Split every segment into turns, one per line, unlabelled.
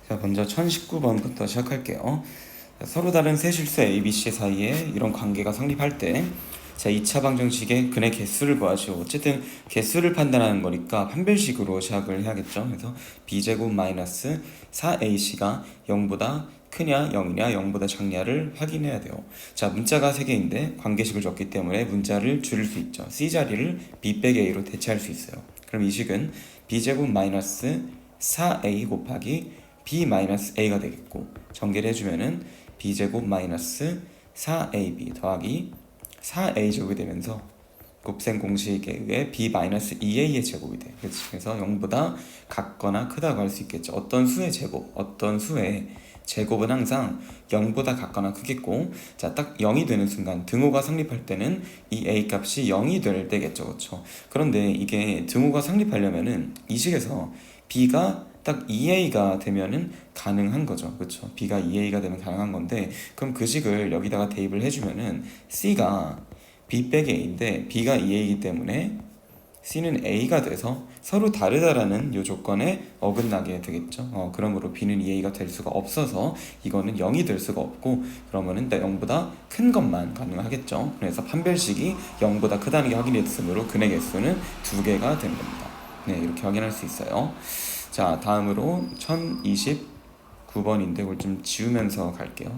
자, 먼저 1019번부터 시작할게요. 자, 서로 다른 세 실수 A, B, C 사이에 이런 관계가 성립할 때, 자, 2차 방정식의 근의 개수를 구하시오. 어쨌든 개수를 판단하는 거니까 판별식으로 시작을 해야겠죠. 그래서 B제곱 마이너스 4AC가 0보다 크냐 0이냐 0보다 작냐를 확인해야 돼요. 자, 문자가 3개인데 관계식을 줬기 때문에 문자를 줄일 수 있죠. C자리를 B 빼기 A로 대체할 수 있어요. 그럼 이 식은 B제곱 마이너스 4A 곱하기 B-A가 되겠고, 전개를 해주면은 B제곱 마이너스 4AB 더하기 4A 제곱이 되면서 곱셈 공식에 의해 B-2A의 제곱이 돼. 그래서 0보다 같거나 크다고 할 수 있겠죠. 어떤 수의 제곱, 어떤 수의 제곱은 항상 0보다 같거나 크겠고, 자, 딱 0이 되는 순간 등호가 성립할 때는 이 A 값이 0이 될 때겠죠. 그렇죠? 그런데 이게 등호가 성립하려면은 이 식에서 B가 딱 2A가 되면은 가능한 거죠. 그렇죠? B가 2A가 되면 가능한 건데, 그럼 그 식을 여기다가 대입을 해주면은 C가 B 빼기 A인데 B가 2A이기 때문에 C는 A가 돼서 서로 다르다라는 이 조건에 어긋나게 되겠죠. 그러므로 B는 2A가 될 수가 없어서 이거는 0이 될 수가 없고, 그러면은 0보다 큰 것만 가능하겠죠. 그래서 판별식이 0보다 크다는 게 확인이 됐으므로 근의 개수는 2개가 되는 겁니다. 네, 이렇게 확인할 수 있어요. 자, 다음으로 1029번인데 이걸 좀 지우면서 갈게요.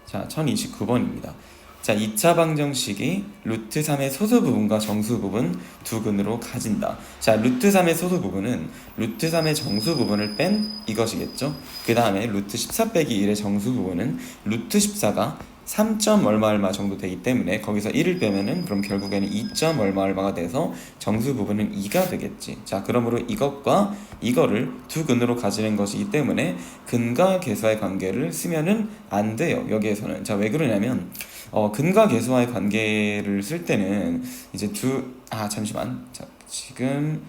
자, 1029번입니다. 자, 2차 방정식이 루트 3의 소수 부분과 정수 부분 두 근으로 가진다. 자, 루트 3의 소수 부분은 루트 3의 정수 부분을 뺀 이것이겠죠. 그 다음에 루트 14 빼기 1의 정수 부분은 루트 14가 3점 얼마 얼마 정도 되기 때문에 거기서 1을 빼면은 그럼 결국에는 2점 얼마 얼마가 돼서 정수 부분은 2가 되겠지. 자, 그러므로 이것과 이거를 두 근으로 가지는 것이기 때문에 근과 계수의 관계를 쓰면은 안 돼요. 여기에서는. 자, 왜 그러냐면 근과 계수와의 관계를 쓸 때는 이제 잠시만. 자, 지금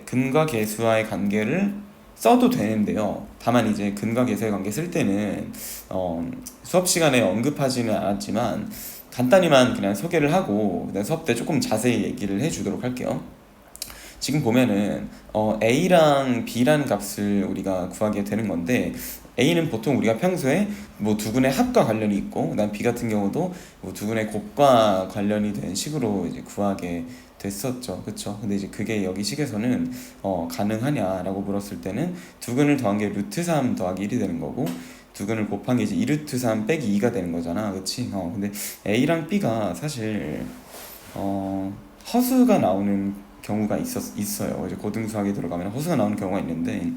근과 계수와의 관계를 써도 되는데요. 다만 이제 근과 계수의 관계 쓸 때는 수업 시간에 언급하지는 않았지만 간단히만 그냥 소개를 하고 그다음 수업 때 조금 자세히 얘기를 해주도록 할게요. 지금 보면은 A랑 B라는 값을 우리가 구하게 되는 건데, A는 보통 우리가 평소에 뭐 두근의 합과 관련이 있고, 그다음 B 같은 경우도 뭐 두근의 곱과 관련이 된 식으로 이제 구하게 됐었죠. 그쵸? 근데 이제 그게 여기 식에서는 가능하냐라고 물었을 때는 두근을 더한 게 루트 3 더하기 1이 되는 거고, 두근을 곱한 게 이제 2루트 3 빼기 2가 되는 거잖아. 그치? 근데 A랑 B가 사실 허수가 나오는 경우가 있어요. 이제 고등수학에 들어가면 허수가 나오는 경우가 있는데,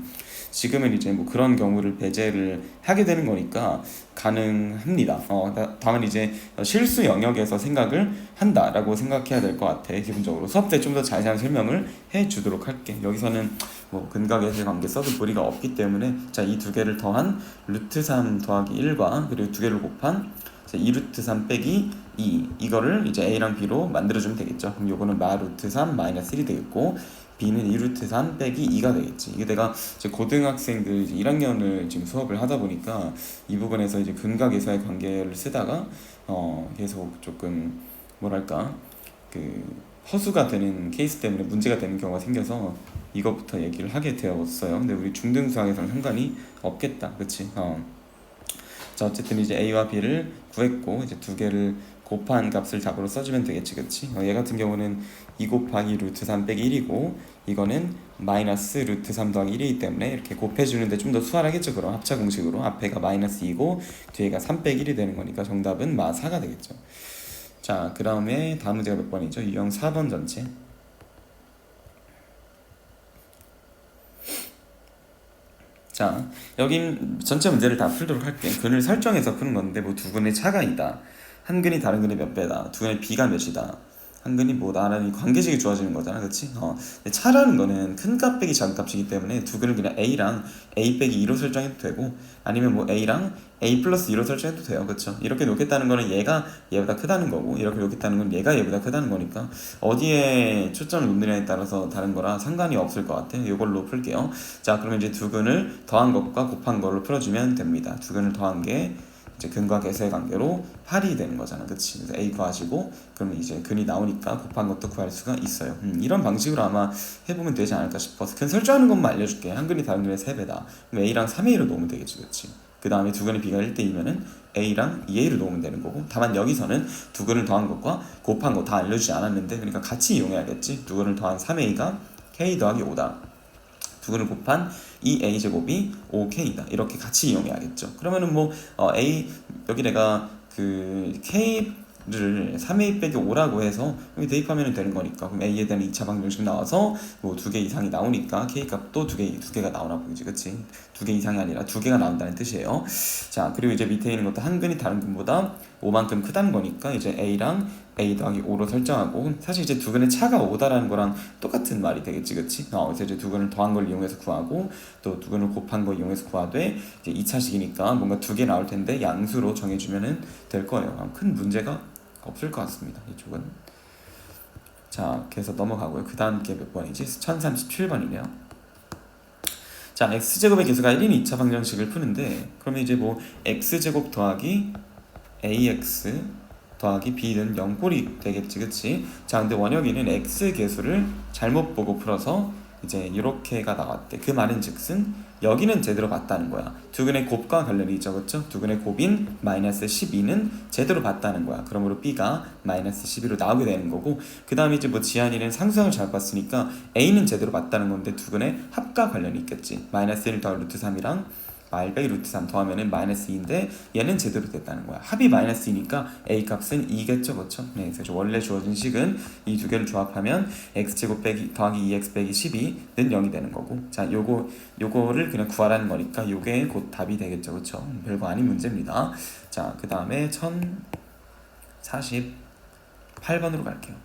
지금은 이제 뭐 그런 경우를 배제를 하게 되는 거니까 가능합니다. 다만 이제 실수 영역에서 생각을 한다라고 생각해야 될 것 같아. 기본적으로 수업 때 좀 더 자세한 설명을 해주도록 할게. 여기서는 뭐 근각에서의 관계 써도 무리가 없기 때문에, 자, 이 두 개를 더한 루트 3 더하기 1과 그리고 두 개를 곱한 2루트 3 빼기 2, 이거를 이제 A랑 B로 만들어주면 되겠죠. 그럼 요거는 마루트 3 마이너스 1이 되겠고, B는 2루트 3 빼기 2가 되겠지. 이게 내가 이제 고등학생들 이제 1학년을 지금 수업을 하다 보니까 이 부분에서 이제 근각에서의 관계를 쓰다가 계속 조금 뭐랄까 그 허수가 되는 케이스 때문에 문제가 되는 경우가 생겨서 이것부터 얘기를 하게 되었어요. 근데 우리 중등수학에서는 상관이 없겠다, 그치? 자, 어쨌든 이제 A와 B를 구했고, 이제 두 개를 곱한 값을 답으로 써주면 되겠지, 그치? 얘 같은 경우는 2 곱하기 루트 3 빼기 1이고, 이거는 마이너스 루트 3 더하기 1이기 때문에 이렇게 곱해주는데 좀 더 수월하겠죠. 그럼 합차 공식으로 앞에가 마이너스 2고 뒤에가 3 빼기 1이 되는 거니까 정답은 마 4가 되겠죠. 자, 그 다음에 다음 문제가 몇 번이죠? 유형 4번 전체. 자, 여기 전체 문제를 다 풀도록 할게. 근을 설정해서 푸는 건데, 뭐 두 근의 차가 있다, 한 근이 다른 근의 몇 배다, 두 근의 비가 몇이다, 한 근이 뭐다라는 관계식이 주어지는 거잖아, 그치? 근데 차라는 거는 큰 값 빼기 작은 값이기 때문에 두 근을 그냥 A랑 A 빼기 2로 설정해도 되고, 아니면 뭐 A랑 A 플러스 2로 설정해도 돼요, 그쵸? 이렇게 놓겠다는 거는 얘가 얘보다 크다는 거고, 이렇게 놓겠다는 건 얘가 얘보다 크다는 거니까 어디에 초점을 놓느냐에 따라서 다른 거라 상관이 없을 것 같아. 이걸로 풀게요. 자, 그러면 이제 두 근을 더한 것과 곱한 걸로 풀어주면 됩니다. 두 근을 더한 게 이제 근과 계수의 관계로 8이 되는 거잖아, 그치? 그래서 A 구하시고 그러면 이제 근이 나오니까 곱한 것도 구할 수가 있어요. 이런 방식으로 아마 해보면 되지 않을까 싶어서 근 설정하는 것만 알려줄게. 한 근이 다른 근의 3배다. 그럼 A랑 3A를 놓으면 되겠지, 그치? 그 다음에 두 근의 비가 1대2면은 A랑 2A를 놓으면 되는 거고, 다만 여기서는 두 근을 더한 것과 곱한 거 다 알려주지 않았는데 그러니까 같이 이용해야겠지. 두 근을 더한 3A가 K 더하기 5다. 두 근을 곱한 2a제곱이 5k다. 이렇게 같이 이용해야겠죠. 그러면은 뭐 a 여기 내가 그 k를 3a 빼기 5라고 해서 여기 대입하면 되는 거니까, 그럼 a에 대한 2차 방정식 나와서 뭐 2개 이상이 나오니까 k 값도 두 개가 나오나 보이지, 그치? 2개 이상이 아니라 2개가 나온다는 뜻이에요. 자, 그리고 이제 밑에 있는 것도 한 근이 다른 근보다 5만큼 크다는 거니까 이제 a랑 a 더하기 5로 설정하고, 사실 이제 두 근의 차가 5다라는 거랑 똑같은 말이 되겠지, 그치? 그래서 이제 두 근을 더한 걸 이용해서 구하고 또 두 근을 곱한 거 이용해서 구하되, 이제 2차식이니까 뭔가 2개 나올 텐데 양수로 정해주면 될 거예요. 큰 문제가 없을 것 같습니다, 이쪽은. 자, 그래서 넘어가고요. 그 다음 게 몇 번이지? 1037번이네요. 자, x제곱의 개수가 1인 2차 방정식을 푸는데, 그러면 이제 뭐 x제곱 더하기 ax 더하기 b는 0꼴이 되겠지, 그치? 자, 근데 원혁이는 x 개수를 잘못 보고 풀어서 이제 이렇게가 나왔대. 그 말은 즉슨 여기는 제대로 봤다는 거야. 두 근의 곱과 관련이 있죠, 그쵸? 두 근의 곱인 마이너스 12는 제대로 봤다는 거야. 그러므로 b가 마이너스 12로 나오게 되는 거고, 그 다음에 이제 뭐 지한이는 상수항을 잘 봤으니까 a는 제대로 봤다는 건데 두 근의 합과 관련이 있겠지. 마이너스 1 더하기 루트 3이랑 마일 빼기 루트 3 더하면은 마이너스 2인데 얘는 제대로 됐다는 거야. 합이 마이너스 2니까 a 값은 2겠죠, 그렇죠? 네, 그래서 원래 주어진 식은 이 두 개를 조합하면 x제곱 빼기 더하기 2x 빼기 12는 0이 되는 거고, 자, 요거를 그냥 구하라는 거니까 요게 곧 답이 되겠죠, 그렇죠? 별거 아닌 문제입니다. 자, 그 다음에 1048번으로 갈게요.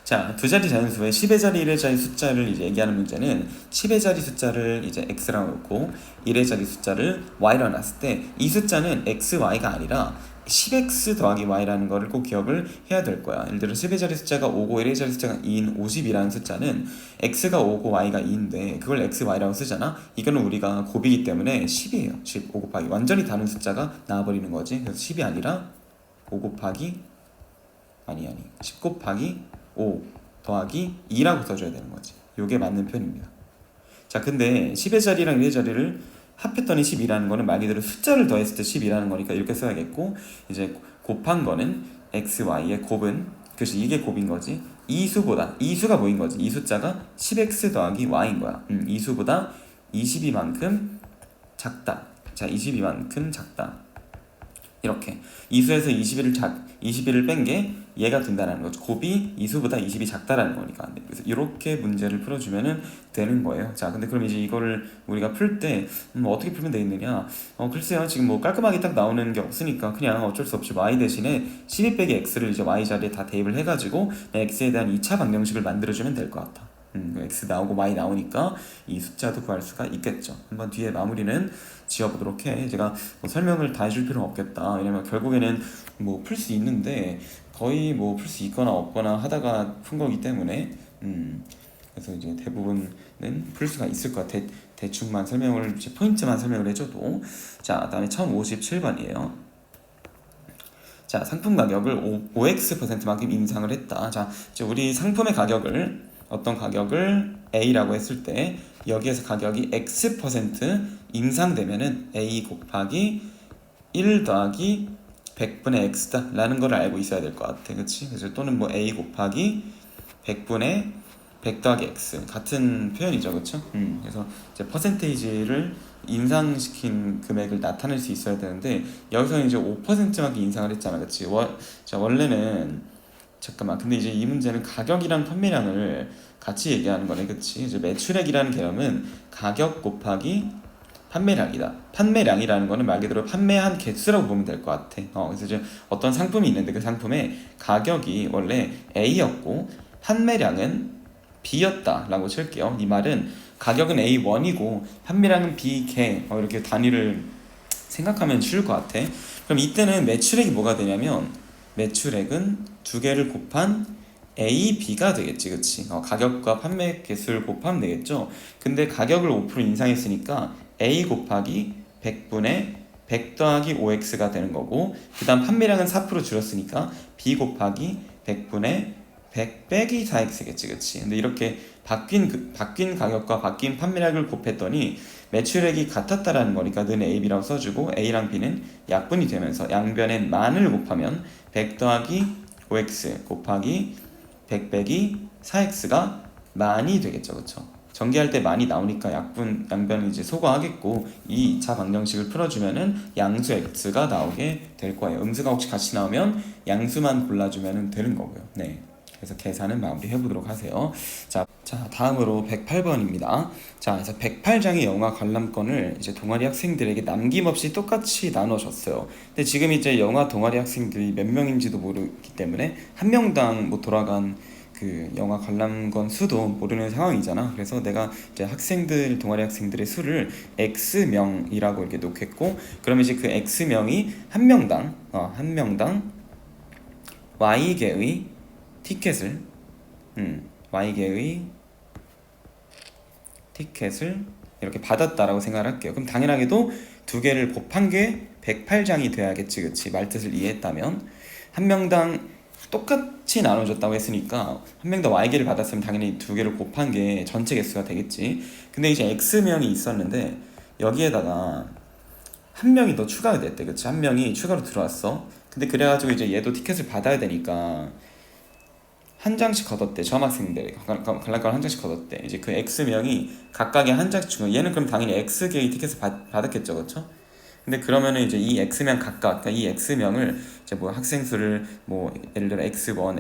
자, 두 자리 자연수의 10의 자리, 1의 자리 숫자를 이제 얘기하는 문제는 10의 자리 숫자를 이제 x라고 놓고 1의 자리 숫자를 y라고 놨을 때 이 숫자는 x, y가 아니라 10x 더하기 y라는 거를 꼭 기억을 해야 될 거야. 예를 들어 10의 자리 숫자가 5고 1의 자리 숫자가 2인 50이라는 숫자는 x가 5고 y가 2인데 그걸 x, y라고 쓰잖아. 이거는 우리가 곱이기 때문에 10이에요. 10, 5 곱하기 완전히 다른 숫자가 나와버리는 거지. 그래서 10이 아니라 5 곱하기 10 곱하기 5 더하기 2라고 써줘야 되는 거지. 요게 맞는 편입니다. 자, 근데 10의 자리랑 1의 자리를 합했더니 10이라는 거는 말 그대로 숫자를 더했을 때 10이라는 거니까 이렇게 써야겠고, 이제 곱한 거는 x, y의 곱은, 그래서 이게 곱인 거지. 이 수가 뭐인 거지? 이 숫자가 10x 더하기 y인 거야. 이 수보다 22만큼 작다. 자, 22만큼 작다. 이렇게 이 수에서 21을 뺀 게 얘가 된다는 거죠. 곱이 이수보다 20이 작다라는 거니까. 그래서 이렇게 문제를 풀어주면 되는 거예요. 자, 근데 그럼 이제 이거를 우리가 풀 때 어떻게 풀면 되겠느냐? 글쎄요, 지금 뭐 깔끔하게 딱 나오는 게 없으니까 그냥 어쩔 수 없이 y 대신에 12 빼기 x를 이제 y 자리에 다 대입을 해가지고 x에 대한 2차 방정식을 만들어주면 될 것 같아. x 나오고 y 나오니까 이 숫자도 구할 수가 있겠죠. 한번 뒤에 마무리는 지어보도록 해. 제가 뭐 설명을 다 해줄 필요는 없겠다. 왜냐면 결국에는 뭐 풀 수 있는데 거의 뭐 풀 수 있거나 없거나 하다가 푼 거기 때문에 그래서 이제 대부분은 풀 수가 있을 것 같아. 대충만 설명을, 포인트만 설명을 해줘도. 자, 다음에 1057번이에요. 자, 상품 가격을 5x%만큼 인상을 했다. 자, 이제 우리 상품의 가격을 어떤 가격을 A라고 했을 때 여기에서 가격이 X% 인상되면은 A 곱하기 1 더하기 100분의 X다 라는 걸 알고 있어야 될 것 같아. 그치? 그래서 또는 뭐 A 곱하기 100분의 100 더하기 X 같은 표현이죠. 그쵸? 그래서 이제 퍼센테이지를 인상시킨 금액을 나타낼 수 있어야 되는데 여기서는 이제 5%만큼 인상을 했잖아. 그치? 자, 원래는 잠깐만, 근데 이제 이 문제는 가격이랑 판매량을 같이 얘기하는 거네, 그치? 이제 매출액이라는 개념은 가격 곱하기 판매량이다. 판매량이라는 거는 말 그대로 판매한 개수라고 보면 될 것 같아. 그래서 이제 어떤 상품이 있는데 그 상품의 가격이 원래 A였고 판매량은 B였다라고 칠게요. 이 말은 가격은 A1이고 판매량은 B개, 이렇게 단위를 생각하면 쉬울 것 같아. 그럼 이때는 매출액이 뭐가 되냐면 매출액은 두 개를 곱한 A, B가 되겠지, 그치? 가격과 판매 개수를 곱하면 되겠죠? 근데 가격을 5% 인상했으니까 A 곱하기 100분의 100 더하기 5x가 되는 거고, 그 다음 판매량은 4% 줄었으니까 b 곱하기 100분의 100 빼기 4x겠지, 그치? 근데 이렇게 바뀐 가격과 바뀐 판매량을 곱했더니 매출액이 같았다라는 거니까 는 A, B라고 써주고, A랑 B는 약분이 되면서 양변에 만을 곱하면 100 더하기 5x 곱하기 100 빼기 4x가 만이 되겠죠, 그쵸? 전개할 때 많이 나오니까 양변을 이제 소거하겠고, 이 2차 방정식을 풀어주면은 양수 x가 나오게 될 거예요. 음수가 혹시 같이 나오면 양수만 골라주면 되는 거고요. 네. 그래서 계산은 마무리 해보도록 하세요. 자, 다음으로 108번입니다. 자, 그래서 108장의 영화 관람권을 이제 동아리 학생들에게 남김없이 똑같이 나눠줬어요. 근데 지금 이제 영화 동아리 학생들이 몇 명인지도 모르기 때문에 한 명당 뭐 돌아간 그 영화 관람권 수도 모르는 상황이잖아. 그래서 내가 이제 동아리 학생들의 수를 X명이라고 이렇게 놓겠고, 그러면 이제 그 X명이 한 명당 Y개의 티켓을 Y개의 티켓을 이렇게 받았다라고 생각을 할게요. 그럼 당연하게도 두 개를 곱한 게 108장이 돼야겠지, 그치? 말뜻을 이해했다면 한 명당 똑같이 나눠줬다고 했으니까 한 명당 Y개를 받았으면 당연히 두 개를 곱한 게 전체 개수가 되겠지. 근데 이제 X명이 있었는데 여기에다가 한 명이 더 추가가 됐대, 그치? 한 명이 추가로 들어왔어. 근데 그래가지고 이제 얘도 티켓을 받아야 되니까 한 장씩 걷었대. 점학생들 관람권 한 장씩 걷었대. 이제 그 X명이 각각의 한 장씩 주고, 얘는 그럼 당연히 X개의 티켓을 받았겠죠, 그렇죠? 근데 그러면은 이제 이 X명 각각, 그러니까 이 X명을 이제 뭐 학생 수를 뭐 예를 들어 X1,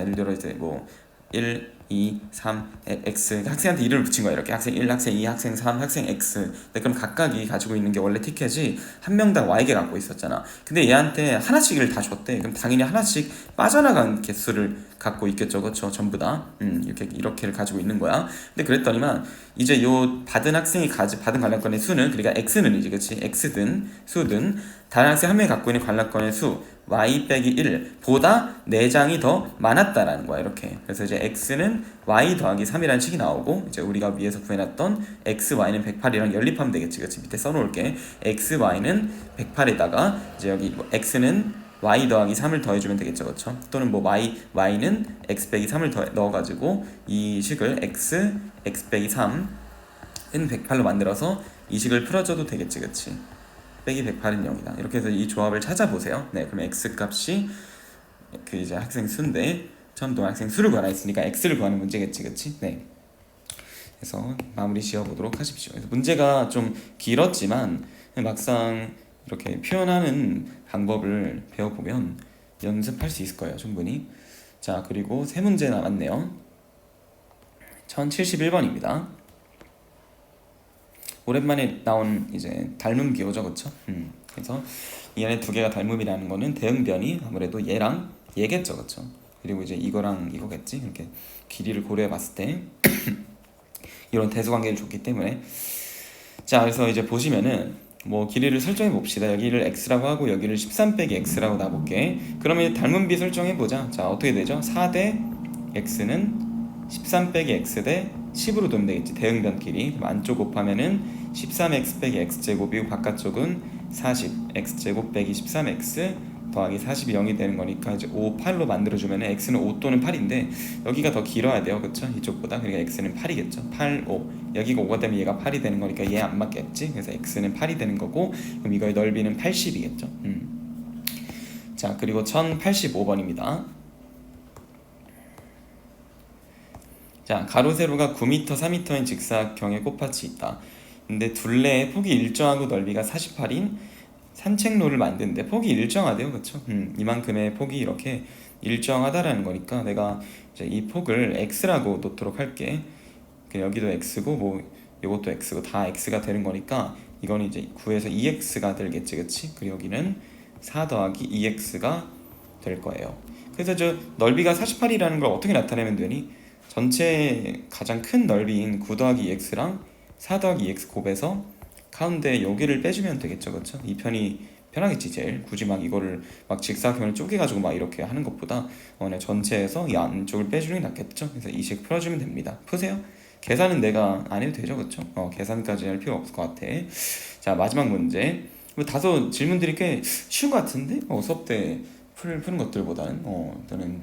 예를 들어 이제 뭐 1, 2, 3, X, 학생한테 이름을 붙인 거야. 이렇게 학생 1, 학생 2, 학생 3, 학생 X. 근데 그럼 각각이 가지고 있는 게 원래 티켓이 한 명당 Y개 갖고 있었잖아. 근데 얘한테 하나씩을 다 줬대. 그럼 당연히 하나씩 빠져나간 개수를 갖고 있겠죠, 그렇죠? 전부 다 이렇게를 가지고 있는 거야. 근데 그랬더니만 이제 요 받은 학생이 받은 관람권의 수는, 그러니까 X는 이제, 그치? X든 수든 다른 학생 한 명이 갖고 있는 관람권의 수 y 빼기 1보다 4장이 더 많았다라는 거야, 이렇게. 그래서 이제 x는 y 더하기 3이라는 식이 나오고, 이제 우리가 위에서 구해놨던 x, y는 108이랑 연립하면 되겠지, 그치? 밑에 써놓을게. x, y는 108에다가 이제 여기 뭐 x는 y 더하기 3을 더해주면 되겠죠, 그렇죠? 또는 뭐 y는 x 빼기 3을 넣어가지고 이 식을 x 빼기 3은 108로 만들어서 이 식을 풀어줘도 되겠지, 그치? 빼기 108은 0이다. 이렇게 해서 이 조합을 찾아보세요. 네, 그럼 x 값이 그 이제 학생 수인데 처음 동학생 수를 구하라 했으니까 x를 구하는 문제겠지, 그치? 네. 그래서 마무리 지어보도록 하십시오. 그래서 문제가 좀 길었지만 막상 이렇게 표현하는 방법을 배워보면 연습할 수 있을 거예요, 충분히. 자, 그리고 세 문제 남았네요. 1071번입니다. 오랜만에 나온 이제 닮음 기호죠, 그쵸? 그래서 이 안에 두 개가 닮음이라는 거는 대응변이 아무래도 얘랑 얘겠죠, 그쵸? 그리고 이제 이거랑 이거겠지? 이렇게 길이를 고려해 봤을 때 이런 대수관계를 줬기 때문에. 자, 그래서 이제 보시면은 뭐 길이를 설정해 봅시다. 여기를 x라고 하고 여기를 13 빼기 x라고 놔볼게. 그러면 닮음비 설정해 보자. 자, 어떻게 되죠? 4대 x는 13 빼기 x 대 10으로 두면 되겠지. 대응변끼리. 그럼 안쪽 곱하면은 13x 빼기 x제곱이고 바깥쪽은 40 x제곱 빼기 13x 더하기 40이 0이 되는 거니까 이제 5, 8로 만들어주면 x는 5 또는 8인데 여기가 더 길어야 돼요, 그쵸? 이쪽보다. 그러니까 x는 8이겠죠. 8, 5. 여기가 5가 되면 얘가 8이 되는 거니까 얘 안 맞겠지? 그래서 x는 8이 되는 거고, 그럼 이거의 넓이는 80이겠죠. 자, 그리고 1085번입니다. 자, 가로 세로가 9m, 4m인 직사각형의 꽃밭이 있다. 근데 둘레의 폭이 일정하고 넓이가 48인 산책로를 만드는데 폭이 일정하대요, 그쵸? 이만큼의 폭이 이렇게 일정하다라는 거니까 내가 이제 이 폭을 x라고 놓도록 할게. 여기도 x고 뭐 요것도 x고 다 x가 되는 거니까 이거는 이제 9에서 2x가 되겠지, 그치? 그리고 여기는 4 더하기 2x가 될 거예요. 그래서 저 넓이가 48이라는 걸 어떻게 나타내면 되니? 전체 가장 큰 넓이인 9 더하기 2x랑 4 더하기 2x 곱해서 가운데 여기를 빼주면 되겠죠, 그렇죠? 이 편이 편하겠지, 제일. 굳이 막 이거를 막 직사각형을 쪼개가지고 막 이렇게 하는 것보다 네, 전체에서 이 안쪽을 빼주는 게 낫겠죠? 그래서 이 식 풀어주면 됩니다. 푸세요. 계산은 내가 안 해도 되죠, 그렇죠? 계산까지 할 필요 없을 것 같아. 자, 마지막 문제. 뭐 다소 질문들이 꽤 쉬운 것 같은데 수업 때 푸는 것들보다는 저는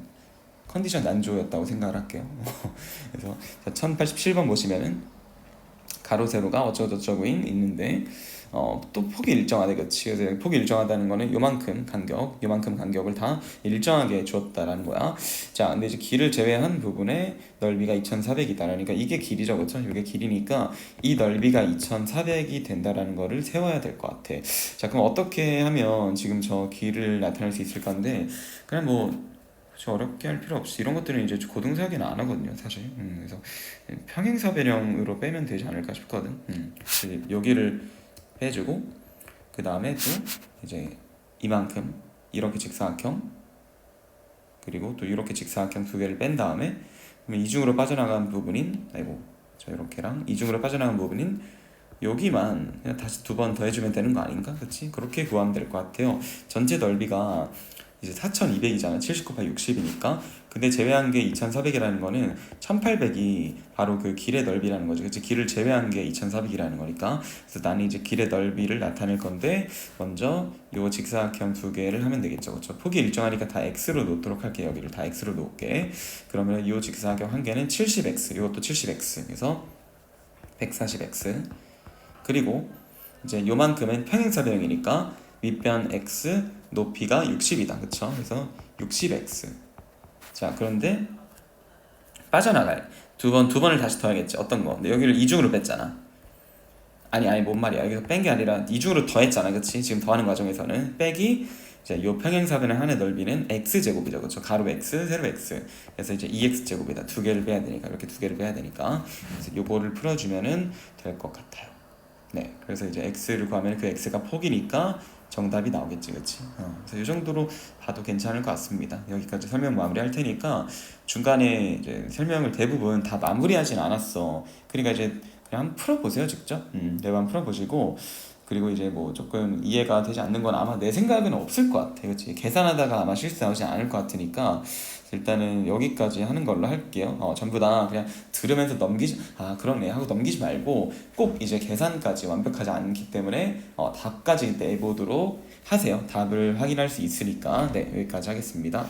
컨디션 난조였다고 생각을 할게요. 그래서 1087번 보시면은 가로 세로가 어쩌고저쩌고인 있는데 또 폭이 일정하다, 그치? 그래서 폭이 일정하다는 거는 요만큼 간격을 다 일정하게 주었다라는 거야. 자, 근데 이제 길을 제외한 부분의 넓이가 2400이다. 그러니까 이게 길이죠, 그렇죠? 이게 길이니까 이 넓이가 2400이 된다라는 거를 세워야 될 것 같아. 자, 그럼 어떻게 하면 지금 저 길을 나타낼 수 있을 건데, 그냥 뭐 어렵게 할 필요 없이 이런 것들은 이제 고등사학에는 안 하거든요, 사실. 그래서 평행사변형으로 빼면 되지 않을까 싶거든. 이제 여기를 빼주고 그 다음에 또 이제 이만큼 이렇게 직사각형, 그리고 또 이렇게 직사각형 두 개를 뺀 다음에 그러면 이중으로 빠져나간 부분인 이렇게랑 이중으로 빠져나간 부분인 여기만 그냥 다시 두 번 더해주면 되는 거 아닌가? 그치? 그렇게 구하면 될 것 같아요. 전체 넓이가 이제 4200이잖아. 70 곱하기 60이니까. 근데 제외한 게 2400이라는 거는 1800이 바로 그 길의 넓이라는 거죠. 그치? 길을 제외한 게 2400이라는 거니까. 그래서 나는 이제 길의 넓이를 나타낼 건데 먼저 요 직사각형 두 개를 하면 되겠죠. 그렇죠? 폭이 일정하니까 다 x로 놓도록 할게요. 여기를 다 x로 놓을게. 그러면 요 직사각형 한 개는 70x, 이것도 70x. 그래서 140x. 그리고 이제 요만큼은 평행사변형이니까 윗변 x, 높이가 60이다. 그쵸? 그래서 60x. 자, 그런데 빠져나갈 두 번을 다시 더해야겠지. 어떤 거? 근데 여기를 이중으로 뺐잖아. 아니 뭔 말이야. 여기서 뺀 게 아니라 이중으로 더했잖아. 그치? 지금 더하는 과정에서는 빼기 이제 요 평행사변의 한의 넓이는 x제곱이죠. 그쵸? 가로 x, 세로 x. 그래서 이제 2x제곱이다. 두 개를 빼야 되니까. 이렇게 두 개를 빼야 되니까. 그래서 요거를 풀어주면은 될 것 같아요. 네, 그래서 이제 x를 구하면 그 x가 폭이니까 정답이 나오겠지, 그치? 그래서 이 정도로 봐도 괜찮을 것 같습니다. 여기까지 설명 마무리할 테니까 중간에 이제 설명을 대부분 다 마무리하진 않았어. 그러니까 이제 그냥 한번 풀어보세요, 직접. 네, 한번 풀어보시고 그리고 이제 뭐 조금 이해가 되지 않는 건 아마 내 생각은 없을 것 같아, 그치? 계산하다가 아마 실수 나오지 않을 것 같으니까 일단은 여기까지 하는 걸로 할게요. 전부 다 그냥 들으면서 그러네 하고 넘기지 말고 꼭 이제 계산까지 완벽하지 않기 때문에 답까지 내보도록 하세요. 답을 확인할 수 있으니까. 네, 여기까지 하겠습니다.